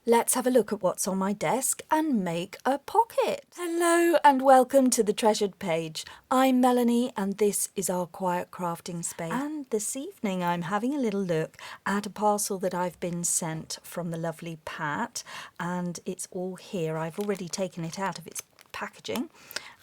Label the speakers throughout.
Speaker 1: Let's have a look at what's on my desk and make a pocket. Hello and welcome to the Treasured Page. I'm Melanie and this is our quiet crafting space. And this evening I'm having a little look at a parcel that I've been sent from the lovely Pat, and it's all here. I've already taken it out of its packaging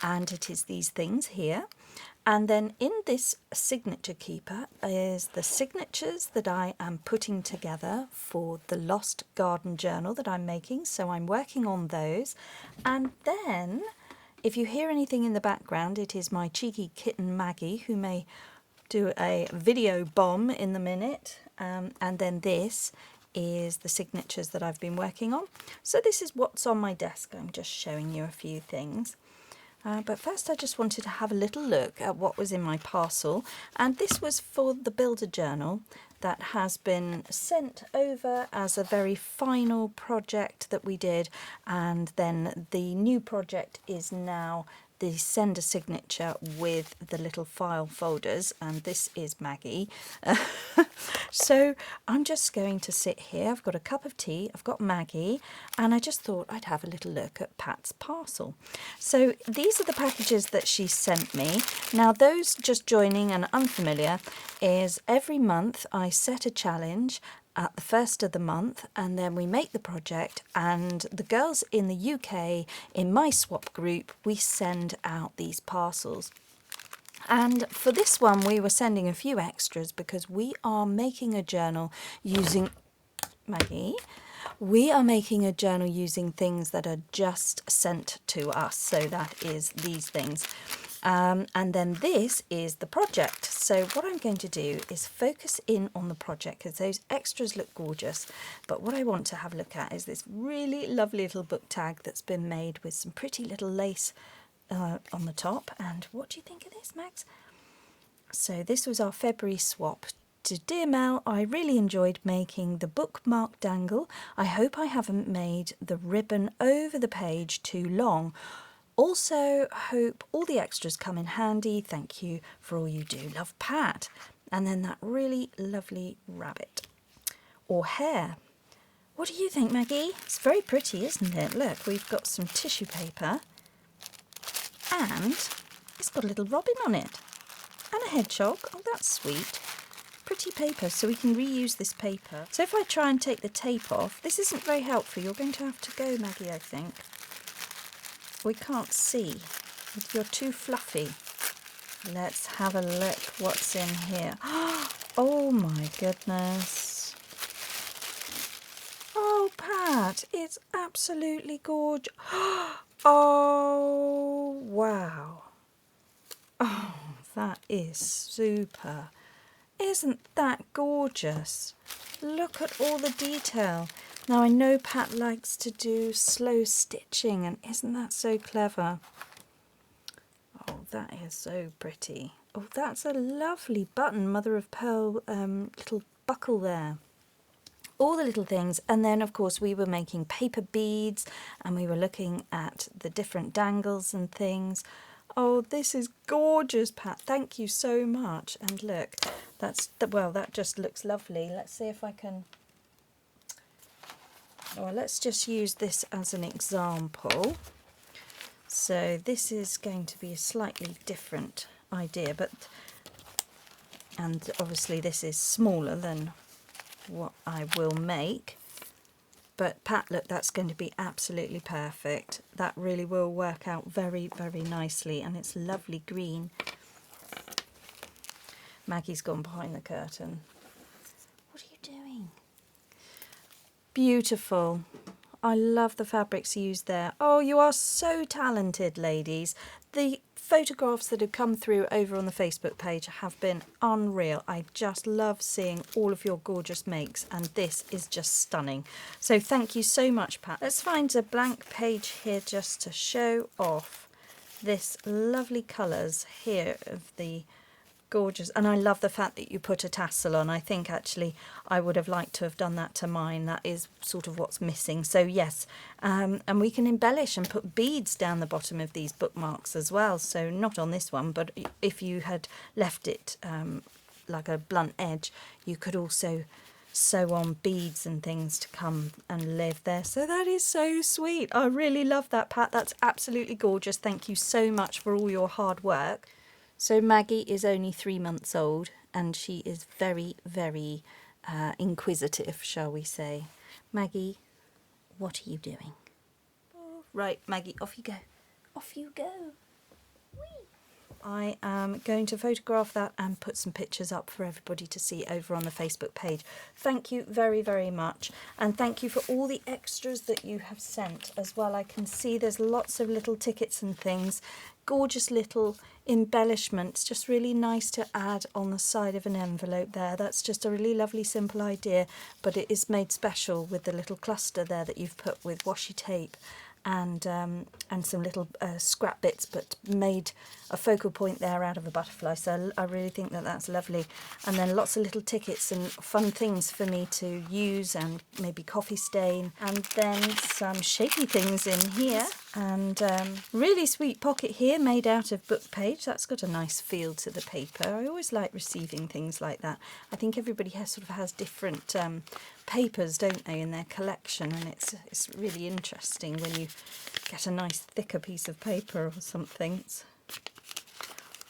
Speaker 1: and it is these things here. And then in this signature keeper is the signatures that I am putting together for the Lost Garden Journal that I'm making. So I'm working on those. And then if you hear anything in the background, it is my cheeky kitten Maggie, who may do a video bomb in the minute. And then this is the signatures that I've been working on. So this is what's on my desk. I'm just showing you a few things. But first I just wanted to have a little look at what was in my parcel, and this was for the Builder Journal that has been sent over as a very final project that we did, and then the new project is now the sender signature with the little file folders, and this is Maggie. So I'm just going to sit here. I've got a cup of tea, I've got Maggie, and I just thought I'd have a little look at Pat's parcel. So these are the packages that she sent me. Now those just joining and unfamiliar is every month I set a challenge at the first of the month, and then we make the project, and the girls in the UK in my swap group, we send out these parcels. And for this one we were sending a few extras because we are making a journal using Maggie. We are making a journal using things that are just sent to us, so that is these things. And then this is the project. So what I'm going to do is focus in on the project because those extras look gorgeous. But what I want to have a look at is this really lovely little book tag that's been made with some pretty little lace on the top. And what do you think of this, Max? So this was our February swap. To Dear Mel, I really enjoyed making the bookmark dangle. I hope I haven't made the ribbon over the page too long. Also, hope all the extras come in handy. Thank you for all you do. Love, Pat. And then that really lovely rabbit or hare. What do you think, Maggie? It's very pretty, isn't it? Look, we've got some tissue paper and it's got a little robin on it and a hedgehog. Oh, that's sweet. Pretty paper, so we can reuse this paper. So if I try and take the tape off, this isn't very helpful. You're going to have to go, Maggie, I think. We can't see. You're too fluffy. Let's have a look what's in here. Oh my goodness. Oh, Pat, it's absolutely gorgeous. Oh, wow. Oh, that is super. Isn't that gorgeous? Look at all the detail. Now I know Pat likes to do slow stitching, and isn't that so clever? Oh, that is so pretty. Oh, that's a lovely button, mother of pearl little buckle there. All the little things, and then of course we were making paper beads and we were looking at the different dangles and things. Oh, this is gorgeous, Pat. Thank you so much. And look, that just looks lovely. Let's see if I can. Well, let's just use this as an example. So this is going to be a slightly different idea, and obviously this is smaller than what I will make. But Pat, look, that's going to be absolutely perfect. That really will work out very, very nicely, and it's lovely green. Maggie's gone behind the curtain. What are you doing? Beautiful. I love the fabrics used there. Oh, you are so talented, ladies. The photographs that have come through over on the Facebook page have been unreal. I just love seeing all of your gorgeous makes, and this is just stunning. So thank you so much, Pat. Let's find a blank page here just to show off this lovely colours here of the gorgeous, and I love the fact that you put a tassel on. I think actually I would have liked to have done that to mine. That is sort of what's missing. So yes, and we can embellish and put beads down the bottom of these bookmarks as well. So not on this one, but if you had left it like a blunt edge, you could also sew on beads and things to come and live there. So that is so sweet. I really love that, Pat. That's absolutely gorgeous. Thank you so much for all your hard work. So Maggie is only 3 months old and she is very, very inquisitive, shall we say. Maggie, what are you doing? Oh, right, Maggie, off you go. Off you go. I am going to photograph that and put some pictures up for everybody to see over on the Facebook page. Thank you very, very much. And thank you for all the extras that you have sent as well. I can see there's lots of little tickets and things. Gorgeous little embellishments, just really nice to add on the side of an envelope there. That's just a really lovely, simple idea, but it is made special with the little cluster there that you've put with washi tape and some little scrap bits, but made a focal point there out of a butterfly. So I really think that that's lovely. And then lots of little tickets and fun things for me to use, and maybe coffee stain, and then some shapey things in here, and really sweet pocket here made out of book page. That's got a nice feel to the paper. I always like receiving things like that. I think everybody has different papers, don't they, in their collection, and it's really interesting when you get a nice thicker piece of paper or something.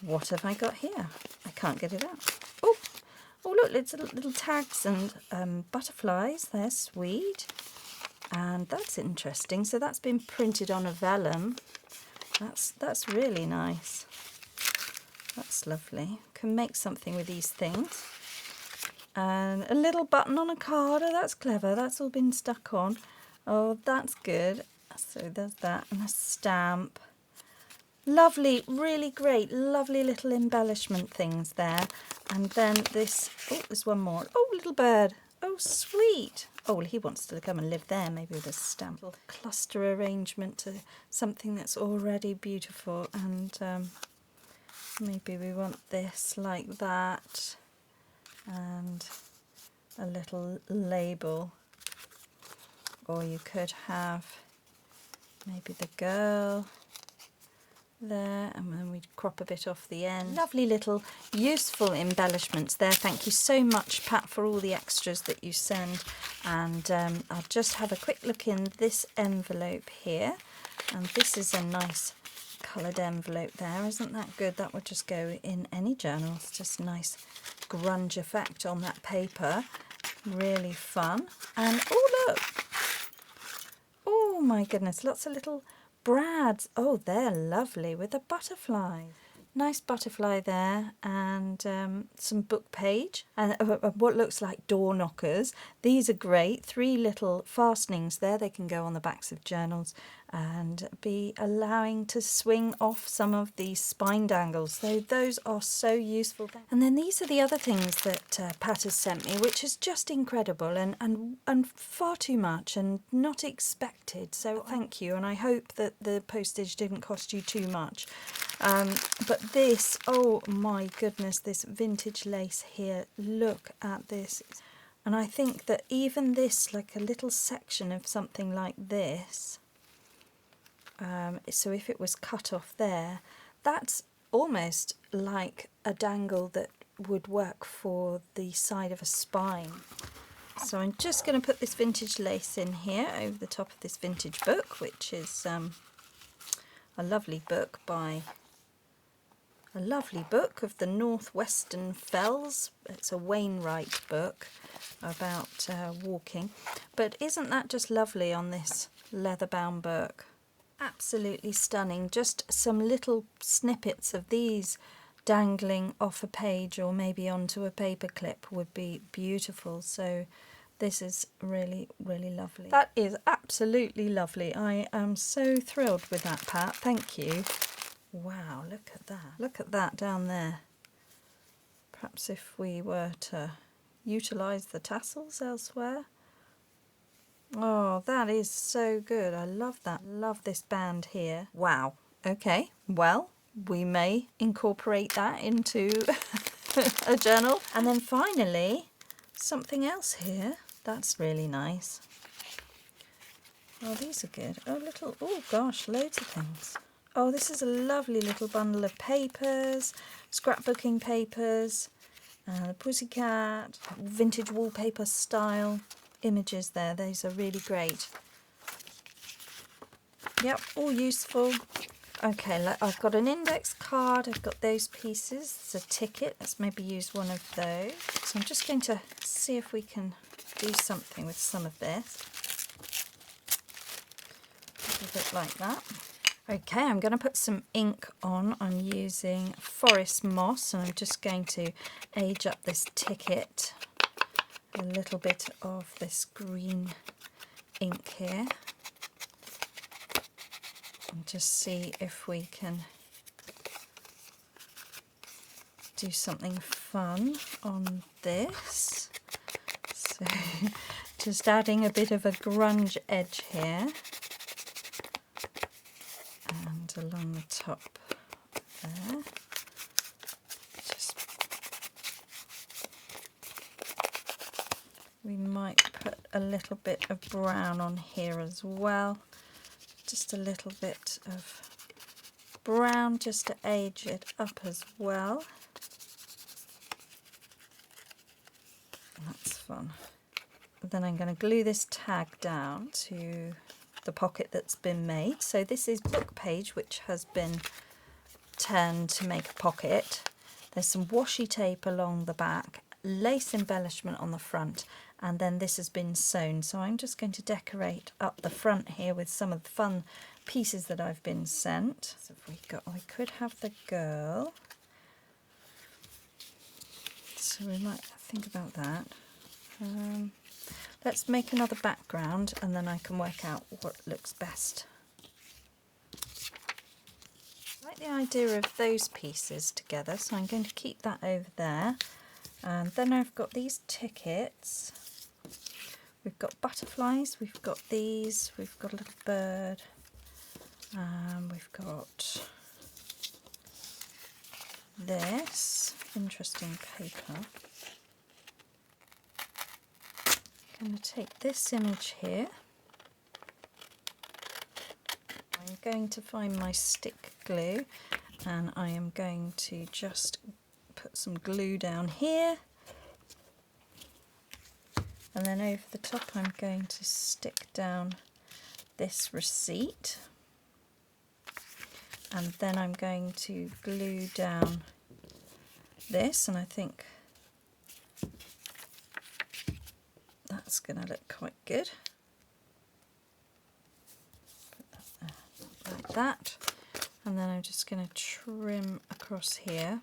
Speaker 1: What have I got here? I can't get it out. Oh look, it's little tags and butterflies. They're sweet, and that's interesting. So that's been printed on a vellum. That's really nice. That's lovely. Can make something with these things. And a little button on a card. Oh, that's clever. That's all been stuck on. Oh, that's good. So there's that, and a stamp. Lovely, really great, lovely little embellishment things there. And then this, oh, there's one more. Oh, little bird. Oh, sweet. Oh, well, he wants to come and live there, maybe with a stamp. Cluster arrangement to something that's already beautiful. And maybe we want this like that. And a little label. Or you could have maybe the girl there, and then we'd crop a bit off the end. Lovely little useful embellishments there. Thank you so much, Pat, for all the extras that you send. And I'll just have a quick look in this envelope here, and this is a nice coloured envelope there. Isn't that good? That would just go in any journal. It's just a nice grunge effect on that paper. Really fun. And oh, look, oh my goodness, lots of little brads. Oh, they're lovely with a butterfly. Nice butterfly there, and some book page, and what looks like door knockers. These are great. 3 little fastenings there. They can go on the backs of journals and be allowing to swing off some of these spine dangles. So those are so useful. And then these are the other things that Pat has sent me, which is just incredible and far too much and not expected. So thank you, and I hope that the postage didn't cost you too much. But this, oh my goodness, this vintage lace here, look at this. And I think that even this, like a little section of something like this, so if it was cut off there, that's almost like a dangle that would work for the side of a spine. So I'm just going to put this vintage lace in here over the top of this vintage book, which is a lovely book by... A lovely book of the Northwestern Fells. It's a Wainwright book about walking. But isn't that just lovely on this leather-bound book? Absolutely stunning. Just some little snippets of these dangling off a page or maybe onto a paper clip would be beautiful. So this is really, really lovely. That is absolutely lovely. I am so thrilled with that, Pat. Thank you. Wow, look at that. Look at that down there. Perhaps if we were to utilise the tassels elsewhere. Oh, that is so good. I love that. Love this band here. Wow. Okay, well, we may incorporate that into a journal. And then finally, something else here. That's really nice. Oh, these are good. Oh gosh, loads of things. Oh, this is a lovely little bundle of papers, scrapbooking papers, The pussycat, vintage wallpaper style images there. Those are really great. Yep, all useful. Okay, I've got an index card. I've got those pieces. It's a ticket. Let's maybe use one of those. So I'm just going to see if we can do something with some of this. A bit like that. Okay, I'm going to put some ink on. I'm using forest moss, and I'm just going to age up this ticket. A little bit of this green ink here. And just see if we can do something fun on this. So just adding a bit of a grunge edge here. And along the top there. We might put a little bit of brown on here as well. Just a little bit of brown just to age it up as well. That's fun. Then I'm going to glue this tag down to the pocket that's been made. So this is book page, which has been turned to make a pocket. There's some washi tape along the back, lace embellishment on the front, and then this has been sewn. So I'm just going to decorate up the front here with some of the fun pieces that I've been sent. So if we could have the girl. So we might think about that. Let's make another background and then I can work out what looks best. I like the idea of those pieces together, so I'm going to keep that over there. And then I've got these tickets. We've got butterflies, we've got these, we've got a little bird, we've got this interesting paper. I'm going to take this image here. I'm going to find my stick glue and I am going to just put some glue down here. And then over the top I'm going to stick down this receipt. And then I'm going to glue down this, and I think that's going to look quite good. Put that there, like that. And then I'm just going to trim across here.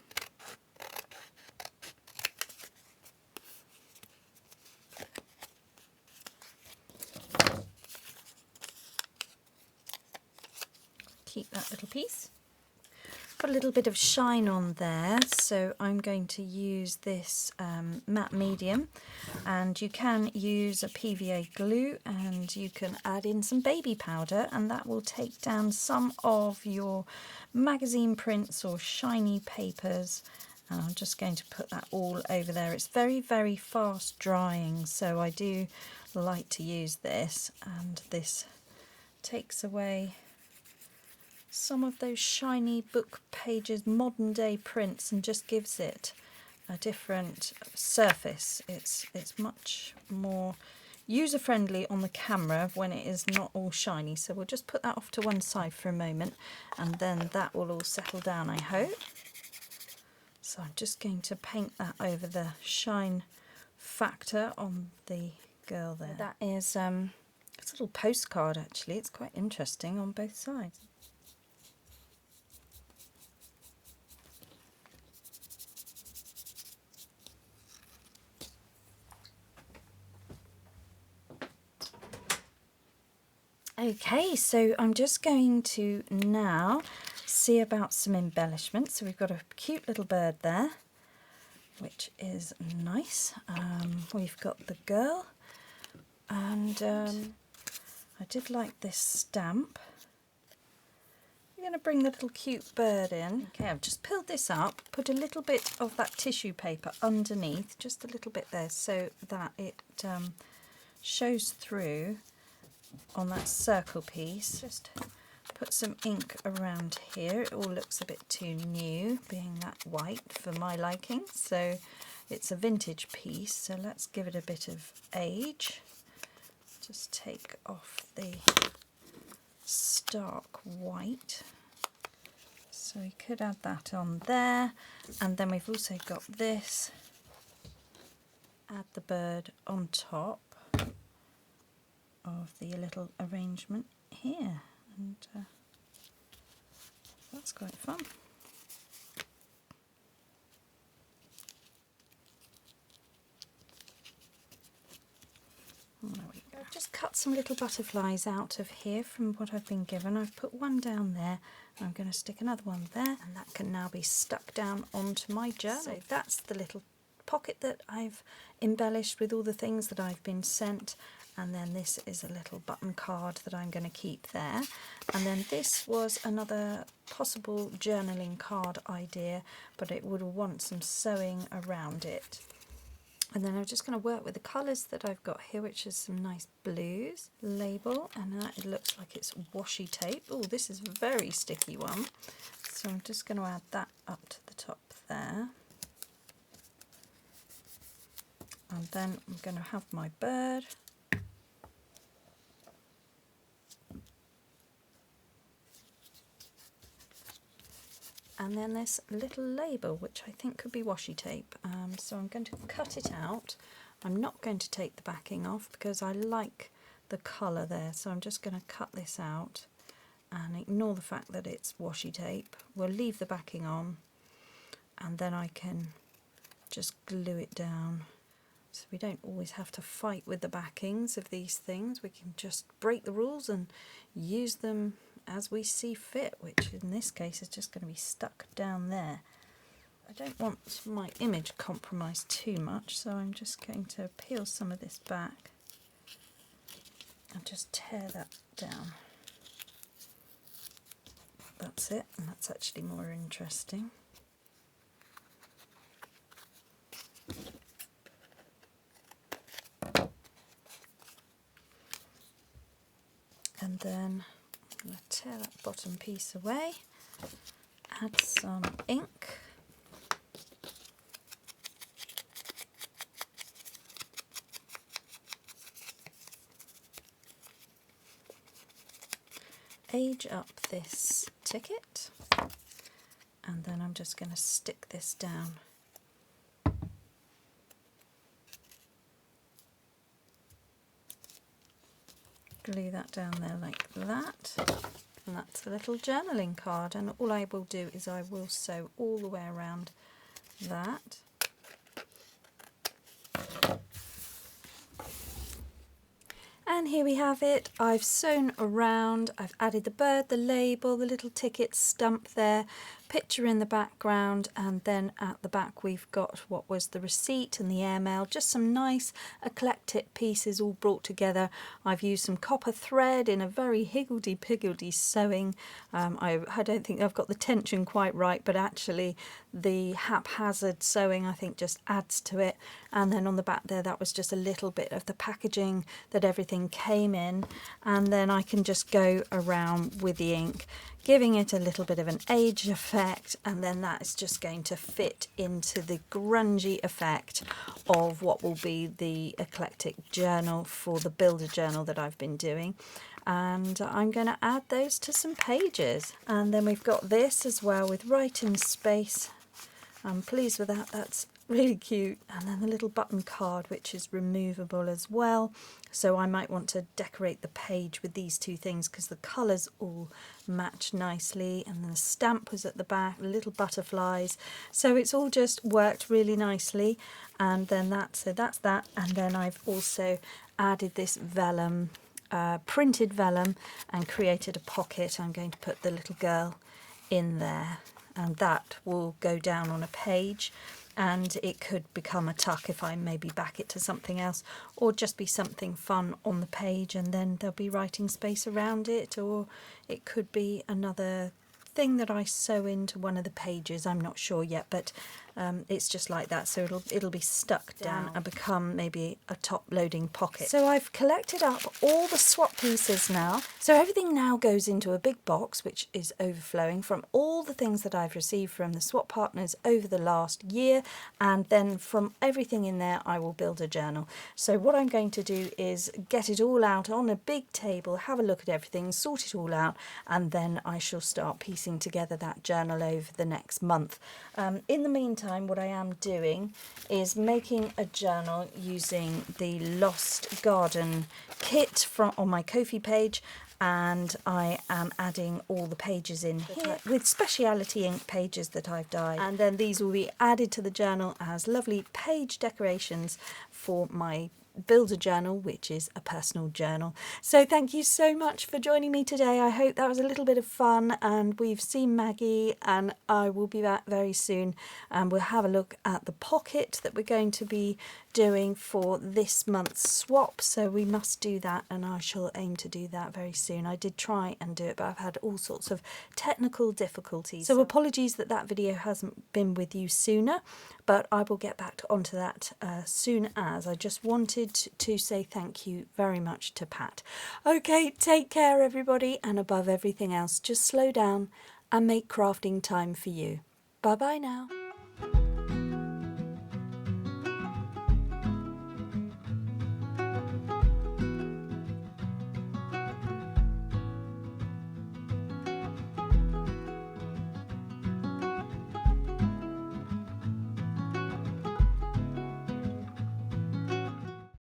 Speaker 1: Keep that little piece. Got a little bit of shine on there, so I'm going to use this matte medium, and you can use a PVA glue and you can add in some baby powder, and that will take down some of your magazine prints or shiny papers. And I'm just going to put that all over there. It's very, very fast drying, so I do like to use this, and this takes away some of those shiny book pages, modern day prints, and just gives it a different surface. It's much more user friendly on the camera when it is not all shiny. So we'll just put that off to one side for a moment, and then that will all settle down, I hope. So I'm just going to paint that over the shine factor on the girl there. That is it's a little postcard actually. It's quite interesting on both sides. Okay, so I'm just going to now see about some embellishments. So we've got a cute little bird there, which is nice. We've got the girl, and I did like this stamp. I'm going to bring the little cute bird in. Okay, I've just peeled this up, put a little bit of that tissue paper underneath, just a little bit there, so that it shows through on that circle piece. Just put some ink around here. It all looks a bit too new, being that white for my liking, so it's a vintage piece, so let's give it a bit of age. Just take off the stark white. So we could add that on there, and then we've also got this. Add the bird on top of the little arrangement here, and that's quite fun. There we go. I've just cut some little butterflies out of here from what I've been given. I've put one down there. I'm going to stick another one there, and that can now be stuck down onto my journal. So that's the little pocket that I've embellished with all the things that I've been sent, and then this is a little button card that I'm going to keep there. And then this was another possible journaling card idea, but it would want some sewing around it. And then I'm just going to work with the colours that I've got here, which is some nice blues. Label, and that it looks like it's washi tape. Oh, this is a very sticky one. So I'm just going to add that up to the top there. And then I'm going to have my bird. And then this little label, which I think could be washi tape. So I'm going to cut it out. I'm not going to take the backing off because I like the colour there. So I'm just going to cut this out and ignore the fact that it's washi tape. We'll leave the backing on, and then I can just glue it down. So we don't always have to fight with the backings of these things. We can just break the rules and use them as we see fit, which in this case is just going to be stuck down there. I don't want my image compromised too much, so I'm just going to peel some of this back and just tear that down. That's it, and that's actually more interesting. And then I'm going to tear that bottom piece away, add some ink, age up this ticket, and then I'm just going to stick this down. Glue that down there like that, and that's the little journaling card. And all I will do is I will sew all the way around that. And here we have it. I've sewn around, I've added the bird, the label, the little ticket stump there, picture in the background, and then at the back we've got what was the receipt and the airmail, just some nice eclectic pieces all brought together. I've used some copper thread in a very higgledy-piggledy sewing. I don't think I've got the tension quite right, but actually the haphazard sewing I think just adds to it. And then on the back there, that was just a little bit of the packaging that everything came in, and then I can just go around with the ink, giving it a little bit of an age effect, and then that is just going to fit into the grungy effect of what will be the eclectic journal for the builder journal that I've been doing. And I'm going to add those to some pages. And then we've got this as well with writing space. I'm pleased with that, that's really cute. And then the little button card, which is removable as well. So I might want to decorate the page with these two things because the colours all match nicely. And then the stamp was at the back, little butterflies. So it's all just worked really nicely. And then that's that. And then I've also added this vellum, printed vellum, and created a pocket. I'm going to put the little girl in there, and that will go down on a page. And it could become a tuck if I maybe back it to something else, or just be something fun on the page, and then there'll be writing space around it, or it could be another thing that I sew into one of the pages. I'm not sure yet, but it's just like that, so it'll be stuck down and become maybe a top loading pocket. So I've collected up all the swap pieces now, so everything now goes into a big box which is overflowing from all the things that I've received from the swap partners over the last year, and then from everything in there I will build a journal. So what I'm going to do is get it all out on a big table, have a look at everything, sort it all out, and then I shall start piecing together that journal over the next month. In the meantime, what I am doing is making a journal using the Lost Garden kit from on my Ko-fi page, and I am adding all the pages in here with speciality ink pages that I've dyed, and then these will be added to the journal as lovely page decorations for my build a journal, which is a personal journal. So thank you so much for joining me today. I hope that was a little bit of fun, and we've seen Maggie, and I will be back very soon, and we'll have a look at the pocket that we're going to be doing for this month's swap. So we must do that, and I shall aim to do that very soon. I did try and do it, but I've had all sorts of technical difficulties, so apologies that that video hasn't been with you sooner, but I will get back onto that soon as. I just wanted to say thank you very much to Pat. Okay, take care everybody, and above everything else, just slow down and make crafting time for you. Bye bye now.